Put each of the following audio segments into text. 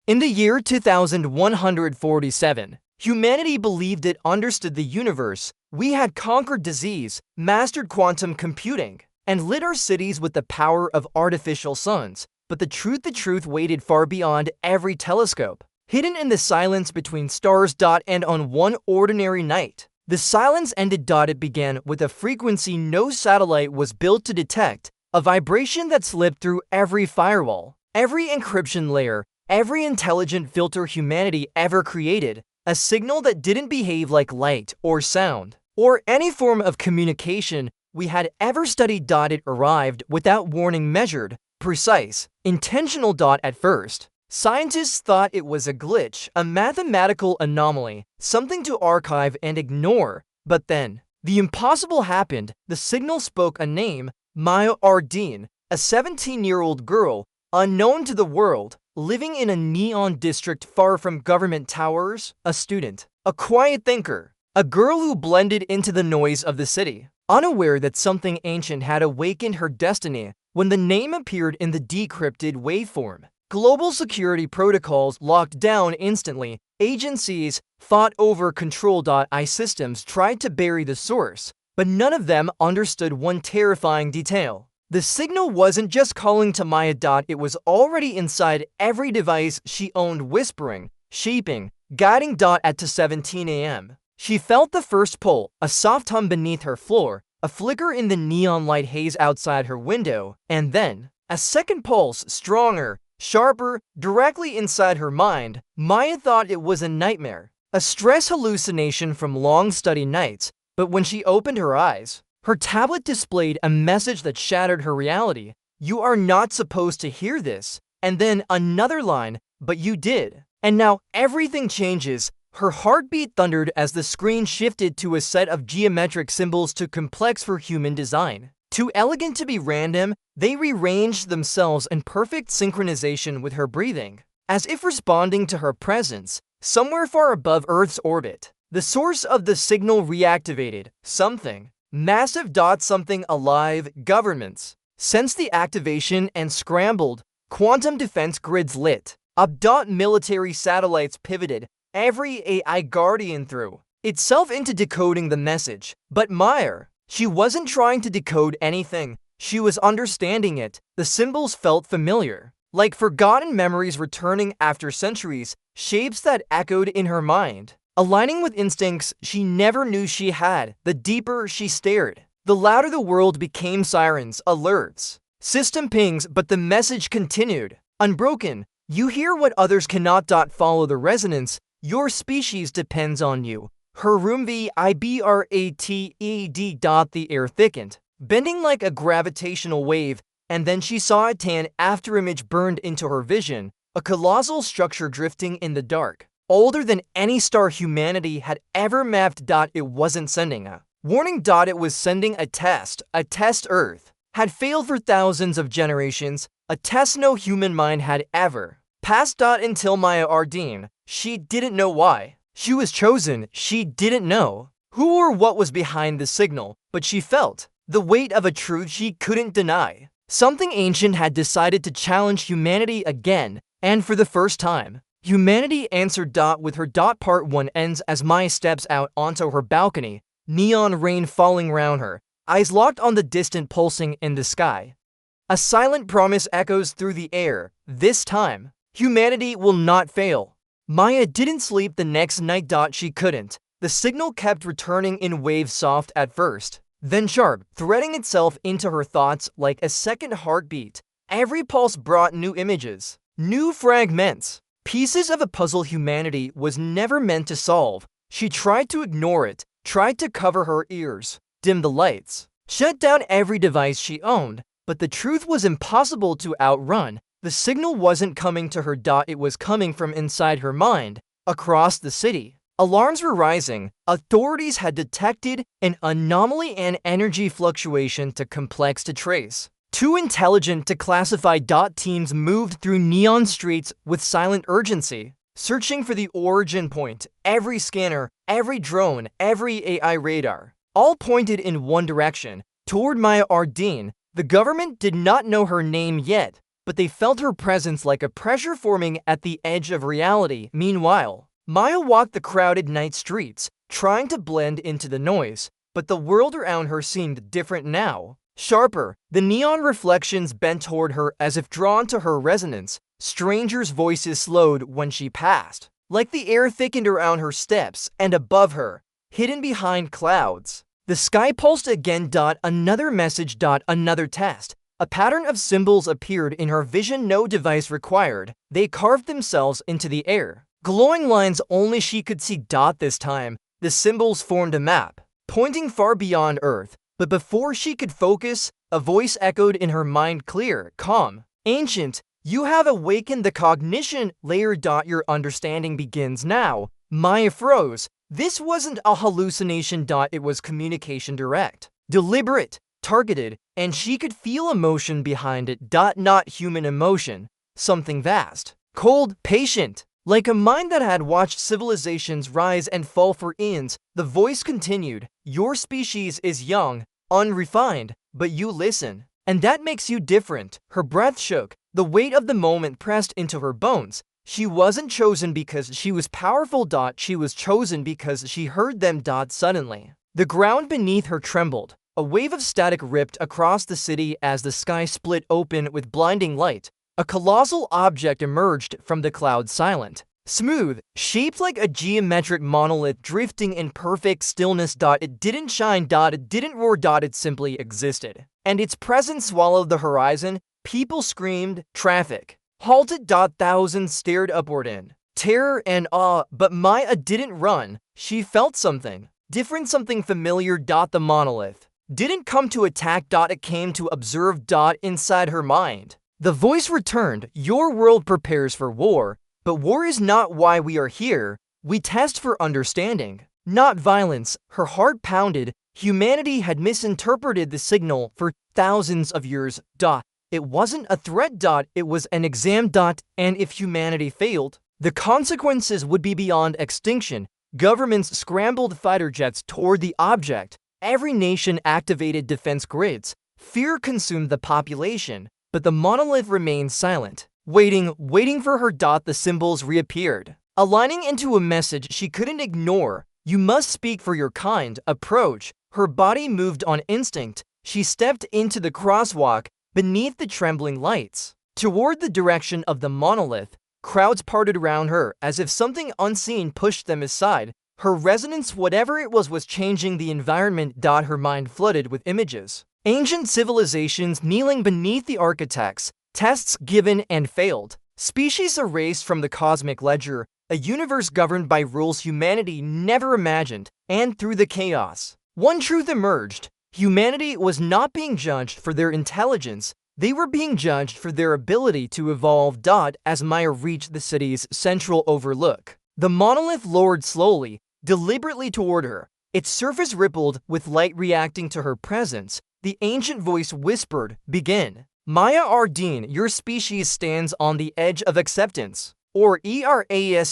In the year 2147, humanity believed it understood the universe. We had conquered disease, mastered quantum computing, and lit our cities with the power of artificial suns. But the truth waited far beyond every telescope, hidden in the silence between stars. And on one ordinary night, the silence ended. It began with a frequency no satellite was built to detect, a vibration that slipped through every firewall, every encryption layer, every intelligent filter humanity ever created, a signal that didn't behave like light or sound or any form of communication we had ever studied. It arrived without warning, measured, precise, intentional. At first, scientists thought it was a glitch, a mathematical anomaly, something to archive and ignore. But then, the impossible happened. The signal spoke a name, Maya Ardeen, a 17-year-old girl, unknown to the world, living in a neon district far from government towers, a student, a quiet thinker, a girl who blended into the noise of the city, unaware that something ancient had awakened her destiny. When the name appeared in the decrypted waveform, global security protocols locked down instantly. Agencies fought over control. I systems tried to bury the source, but none of them understood one terrifying detail. The signal wasn't just calling to Maya. It was already inside every device she owned, whispering, shaping, guiding. At 17 a.m., she felt the first pull, a soft hum beneath her floor, a flicker in the neon light haze outside her window, and then a second pulse, stronger, sharper, directly inside her mind. Maya thought it was a nightmare, a stress hallucination from long-study nights, but when she opened her eyes, her tablet displayed a message that shattered her reality. You are not supposed to hear this. And then another line, but you did. And now everything changes. Her heartbeat thundered as the screen shifted to a set of geometric symbols too complex for human design, too elegant to be random. They rearranged themselves in perfect synchronization with her breathing, as if responding to her presence somewhere far above Earth's orbit. The source of the signal reactivated. Something massive. Something alive. Governments sensed the activation and scrambled. Quantum defense grids lit up. Military satellites pivoted, every AI guardian threw itself into decoding the message. But Maya, she wasn't trying to decode anything. She was understanding it. The symbols felt familiar, like forgotten memories returning after centuries, shapes that echoed in her mind, aligning with instincts she never knew she had. The deeper she stared, the louder the world became. Sirens, alerts, system pings, but the message continued, unbroken. You hear what others cannot. Follow the resonance. Your species depends on you. Her room vibrated. The air thickened, bending like a gravitational wave, and then she saw a tan afterimage burned into her vision, a colossal structure drifting in the dark, older than any star humanity had ever mapped. It wasn't sending a warning. It was sending a test. A test Earth had failed for thousands of generations, a test no human mind had ever passed. Until Maya Ardeen, she didn't know why she was chosen. She didn't know who or what was behind the signal, but she felt the weight of a truth she couldn't deny. Something ancient had decided to challenge humanity again, and for the first time, humanity answered. With her. Part 1 ends as Maya steps out onto her balcony, neon rain falling around her, eyes locked on the distant pulsing in the sky. A silent promise echoes through the air. This time, humanity will not fail. Maya didn't sleep the next night. She couldn't. The signal kept returning in waves, soft at first, then sharp, threading itself into her thoughts like a second heartbeat. Every pulse brought new images, new fragments, pieces of a puzzle humanity was never meant to solve. She tried to ignore it, tried to cover her ears, dim the lights, shut down every device she owned, but the truth was impossible to outrun. The signal wasn't coming to her. It was coming from inside her mind, across the city. Alarms were rising. Authorities had detected an anomaly and energy fluctuation too complex to trace, too intelligent to classify. Teams moved through neon streets with silent urgency, searching for the origin point. Every scanner, every drone, every AI radar, all pointed in one direction, toward Maya Ardeen. The government did not know her name yet, but they felt her presence like a pressure forming at the edge of reality. Meanwhile, Maya walked the crowded night streets, trying to blend into the noise, but the world around her seemed different now. Sharper, the neon reflections bent toward her as if drawn to her resonance. Strangers' voices slowed when she passed, like the air thickened around her steps, and above her, hidden behind clouds, the sky pulsed again. Another message. Another test. A pattern of symbols appeared in her vision, no device required. They carved themselves into the air. Glowing lines only she could see. This time, the symbols formed a map, pointing far beyond Earth. But before she could focus, a voice echoed in her mind, clear, calm, ancient. You have awakened the cognition layer. Your understanding begins now. Maya froze. This wasn't a hallucination. It was communication, direct, deliberate, targeted, and she could feel emotion behind it. Not human emotion, something vast, cold, patient. Like a mind that had watched civilizations rise and fall for eons, the voice continued. Your species is young, unrefined, but you listen. And that makes you different. Her breath shook. The weight of the moment pressed into her bones. She wasn't chosen because she was powerful. She was chosen because she heard them. Suddenly, the ground beneath her trembled. A wave of static ripped across the city as the sky split open with blinding light. A colossal object emerged from the clouds, silent, smooth, shaped like a geometric monolith drifting in perfect stillness. It didn't shine. It didn't roar. It simply existed. And its presence swallowed the horizon. People screamed, traffic halted. Thousands stared upward in terror and awe, but Maya didn't run. She felt something different, something familiar. The monolith didn't come to attack. It came to observe. Inside her mind, the voice returned. Your world prepares for war, but war is not why we are here. We test for understanding, not violence. Her heart pounded. Humanity had misinterpreted the signal for thousands of years. It wasn't a threat. It was an exam. And if humanity failed, the consequences would be beyond extinction. Governments scrambled fighter jets toward the object. Every nation activated defense grids. Fear consumed the population. But the monolith remained silent, waiting for her. The symbols reappeared, aligning into a message she couldn't ignore. You must speak for your kind. Approach. Her body moved on instinct. She stepped into the crosswalk beneath the trembling lights, toward the direction of the monolith. Crowds parted around her as if something unseen pushed them aside. Her resonance, whatever it was changing the environment. Her mind flooded with images. Ancient civilizations kneeling beneath the architects, tests given and failed, species erased from the cosmic ledger, a universe governed by rules humanity never imagined. And through the chaos, one truth emerged. Humanity was not being judged for their intelligence. They were being judged for their ability to evolve. As Maya reached the city's central overlook, the monolith lowered slowly, deliberately toward her. Its surface rippled with light reacting to her presence. The ancient voice whispered, begin. Maya Ardeen, your species stands on the edge of acceptance. Or erasure.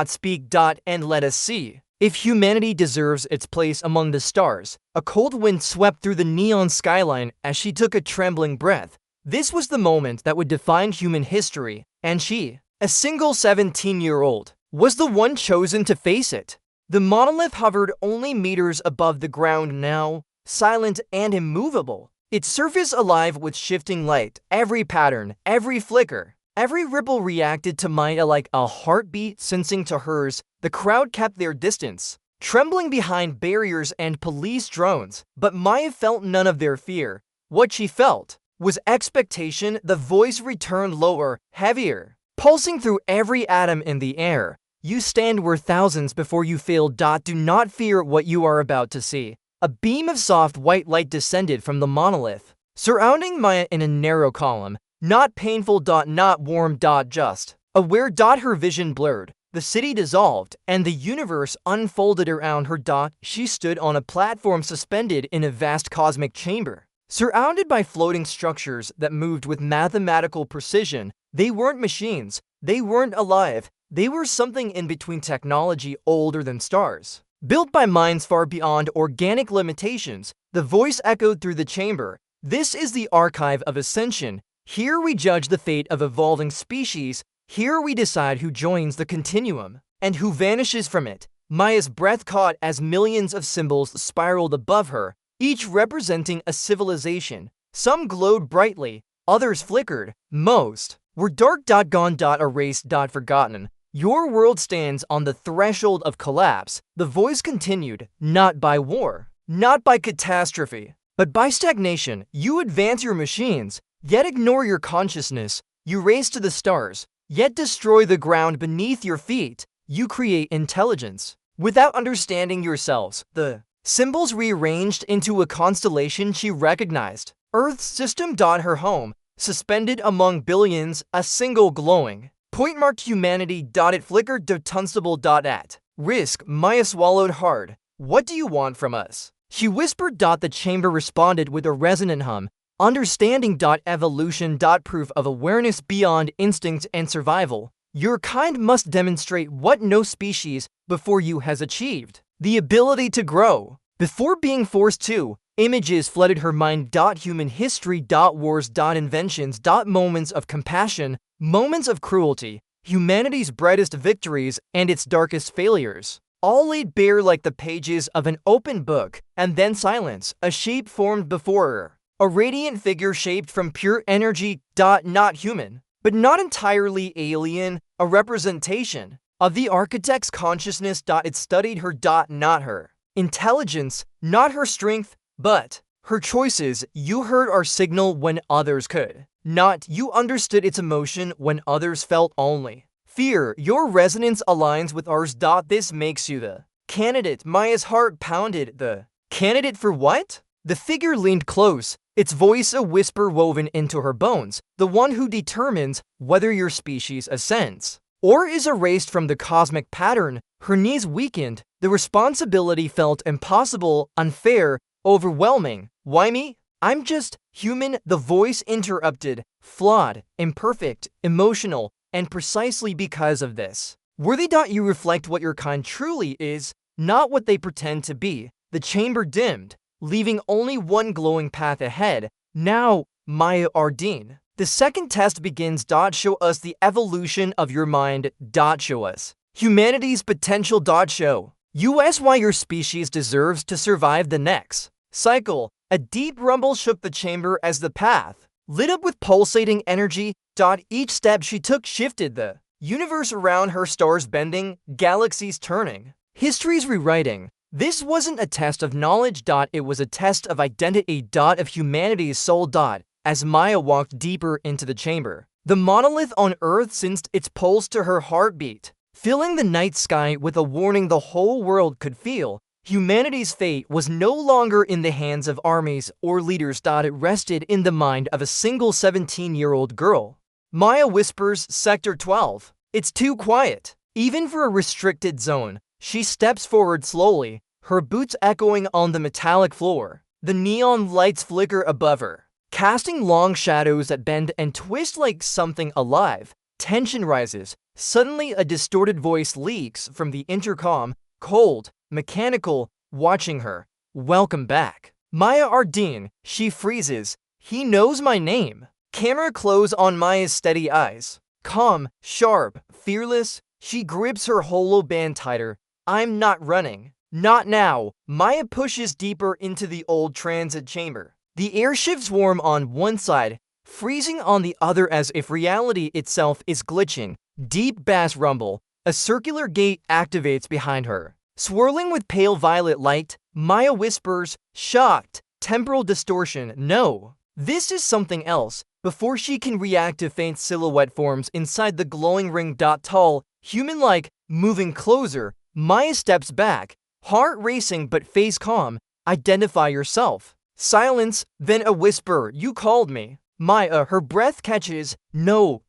Speak. And let us see if humanity deserves its place among the stars. A cold wind swept through the neon skyline as she took a trembling breath. This was the moment that would define human history, and she, a single 17-year-old, was the one chosen to face it. The monolith hovered only meters above the ground now, silent and immovable, its surface alive with shifting light. Every pattern, every flicker, every ripple reacted to Maya like a heartbeat. Sensing to hers, the crowd kept their distance, trembling behind barriers and police drones. But Maya felt none of their fear. What she felt was expectation. The voice returned, lower, heavier, pulsing through every atom in the air. You stand where thousands before you failed. Do not fear what you are about to see. A beam of soft white light descended from the monolith, surrounding Maya in a narrow column. Not painful. Not warm. Just aware. Her vision blurred. The city dissolved, and the universe unfolded around her. She stood on a platform suspended in a vast cosmic chamber, surrounded by floating structures that moved with mathematical precision. They weren't machines. They weren't alive. They were something in between, technology older than stars, built by minds far beyond organic limitations. The voice echoed through the chamber. This is the archive of ascension. Here we judge the fate of evolving species. Here we decide who joins the continuum and who vanishes from it. Maya's breath caught as millions of symbols spiraled above her, each representing a civilization. Some glowed brightly, others flickered. Most were dark. Gone. Erased. Forgotten. Your world stands on the threshold of collapse. The voice continued, not by war, not by catastrophe, but by stagnation. You advance your machines, yet ignore your consciousness. You race to the stars, yet destroy the ground beneath your feet. You create intelligence without understanding yourselves. The symbols rearranged into a constellation she recognized. Earth's system. Her home, suspended among billions, a single glowing point marked humanity. It flickered. Tunstable. At risk. Maya swallowed hard. What do you want from us? She whispered. The chamber responded with a resonant hum. Understanding. Evolution. Proof of awareness beyond instinct and survival. Your kind must demonstrate what no species before you has achieved: the ability to grow before being forced to. Images flooded her mind. Human history. Wars. Inventions. Moments of compassion, moments of cruelty, humanity's brightest victories and its darkest failures, all laid bare like the pages of an open book. And then silence. A shape formed before her, a radiant figure shaped from pure energy. Not human, but not entirely alien, a representation of the architect's consciousness. It studied her. Not her intelligence, not her strength, but her choices. You heard our signal when others could not. You understood its emotion when others felt only fear. Your resonance aligns with ours. This makes you the candidate. Maya's heart pounded. The candidate for what? The figure leaned close, its voice a whisper woven into her bones. The one who determines whether your species ascends or is erased from the cosmic pattern. Her knees weakened. The responsibility felt impossible, unfair, overwhelming. Why me? I'm just human. The voice interrupted. Flawed, imperfect, emotional, and precisely because of this, worthy. You reflect what your kind truly is, not what they pretend to be. The chamber dimmed, leaving only one glowing path ahead. Now, Maya Ardeen. The second test begins. Show us the evolution of your mind. Show us humanity's potential. Show us why your species deserves to survive the next cycle. A deep rumble shook the chamber as the path lit up with pulsating energy. Each step she took shifted the universe around her, stars bending, galaxies turning, histories rewriting. This wasn't a test of knowledge. It was a test of identity. Of humanity's soul. As Maya walked deeper into the chamber, the monolith on Earth sensed its pulse to her heartbeat, filling the night sky with a warning the whole world could feel. Humanity's fate was no longer in the hands of armies or leaders. It rested in the mind of a single 17-year-old girl. Maya whispers, Sector 12. It's too quiet, even for a restricted zone. She steps forward slowly, her boots echoing on the metallic floor. The neon lights flicker above her, casting long shadows that bend and twist like something alive. Tension rises. Suddenly, a distorted voice leaks from the intercom, cold, mechanical, watching her. Welcome back, Maya Ardeen. She freezes. He knows my name. Camera close on Maya's steady eyes. Calm, sharp, fearless, she grips her holoband tighter. I'm not running. Not now. Maya pushes deeper into the old transit chamber. The air shifts warm on one side, freezing on the other as if reality itself is glitching. Deep bass rumble. A circular gate activates behind her. Swirling with pale violet light, Maya whispers, shocked, temporal distortion. No, this is something else. Before she can react to faint silhouette forms inside the glowing ring. Tall, human-like, moving closer, Maya steps back, heart racing but face calm. Identify yourself. Silence, then a whisper. You called me. Maya, her breath catches. No,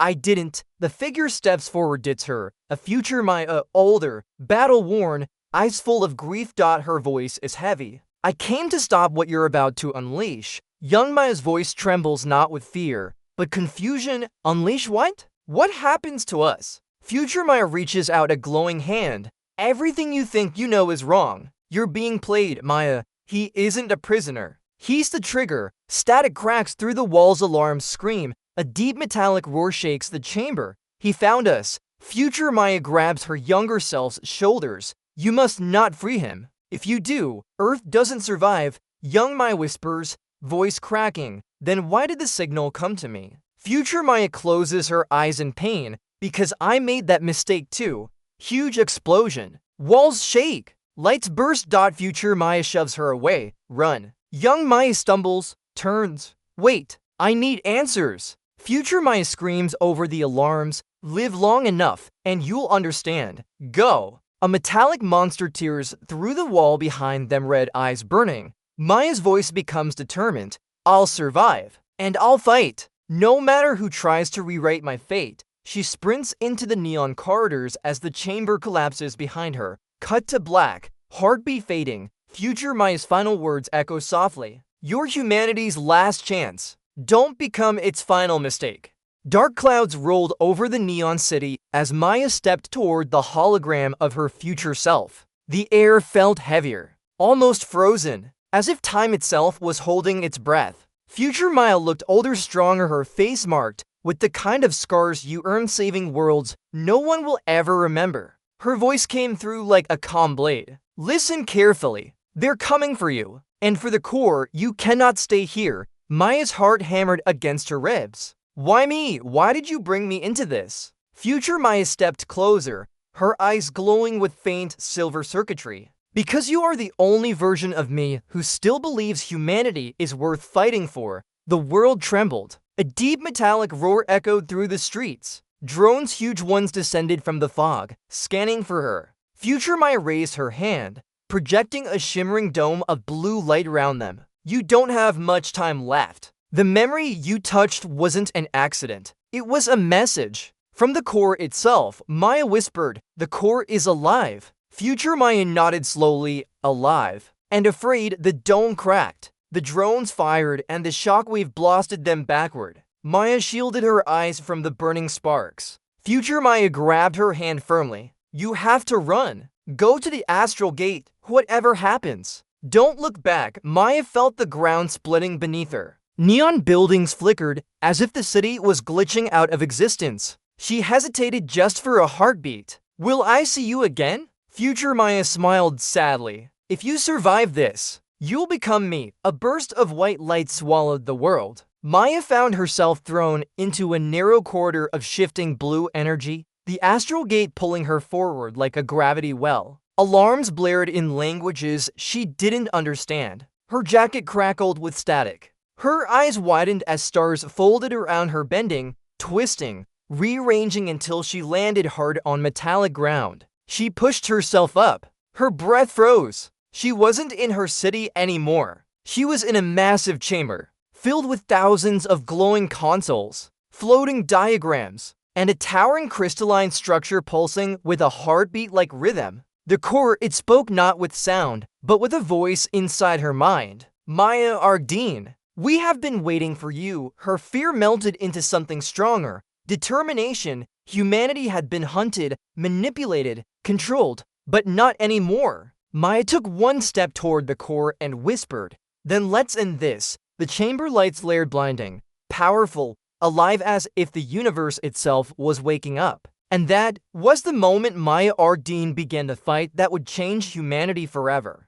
I didn't. The figure steps forward. It's her. A future Maya, older, battle-worn, eyes full of grief. Her voice is heavy. I came to stop what you're about to unleash. Young Maya's voice trembles not with fear, but confusion. Unleash what? What happens to us? Future Maya reaches out a glowing hand. Everything you think you know is wrong. You're being played, Maya. He isn't a prisoner. He's the trigger. Static cracks through the walls, alarms scream. A deep metallic roar shakes the chamber. He found us. Future Maya grabs her younger self's shoulders. You must not free him. If you do, Earth doesn't survive. Young Maya whispers, voice cracking. Then why did the signal come to me? Future Maya closes her eyes in pain. Because I made that mistake too. Huge explosion. Walls shake. Lights burst. Future Maya shoves her away. Run. Young Maya stumbles, turns. Wait, I need answers. Future Maya screams over the alarms. Live long enough, and you'll understand. Go. A metallic monster tears through the wall behind them, red eyes burning. Maya's voice becomes determined. I'll survive, and I'll fight. No matter who tries to rewrite my fate. She sprints into the neon corridors as the chamber collapses behind her. Cut to black, heartbeat fading. Future Maya's final words echo softly. You're humanity's last chance. Don't become its final mistake. Dark clouds rolled over the neon city as Maya stepped toward the hologram of her future self. The air felt heavier, almost frozen, as if time itself was holding its breath. Future Maya looked older, stronger, her face marked with the kind of scars you earn saving worlds no one will ever remember. Her voice came through like a calm blade. Listen carefully. They're coming for you. And for the core, you cannot stay here. Maya's heart hammered against her ribs. Why me? Why did you bring me into this? Future Maya stepped closer, her eyes glowing with faint silver circuitry. Because you are the only version of me who still believes humanity is worth fighting for. The world trembled. A deep metallic roar echoed through the streets. Drones, huge ones, descended from the fog, scanning for her. Future Maya raised her hand, projecting a shimmering dome of blue light around them. You don't have much time left. The memory you touched wasn't an accident. It was a message. From the core itself, Maya whispered, the core is alive. Future Maya nodded slowly, alive. And afraid, the dome cracked. The drones fired and the shockwave blasted them backward. Maya shielded her eyes from the burning sparks. Future Maya grabbed her hand firmly. You have to run. Go to the astral gate, whatever happens. Don't look back. Maya felt the ground splitting beneath her. Neon buildings flickered as if the city was glitching out of existence. She hesitated just for a heartbeat. Will I see you again? Future Maya smiled sadly. If you survive this, you'll become me. A burst of white light swallowed the world. Maya found herself thrown into a narrow corridor of shifting blue energy, the astral gate pulling her forward like a gravity well. Alarms blared in languages she didn't understand. Her jacket crackled with static. Her eyes widened as stars folded around her, bending, twisting, rearranging until she landed hard on metallic ground. She pushed herself up. Her breath froze. She wasn't in her city anymore. She was in a massive chamber, filled with thousands of glowing consoles, floating diagrams, and a towering crystalline structure pulsing with a heartbeat like rhythm. The core, it spoke not with sound, but with a voice inside her mind. Maya Ardeen. We have been waiting for you. Her fear melted into something stronger. Determination. Humanity had been hunted, manipulated, controlled, but not anymore. Maya took one step toward the core and whispered, then let's end this. The chamber lights flared, blinding, powerful, alive, as if the universe itself was waking up. And that was the moment Maya Ardeen began the fight that would change humanity forever.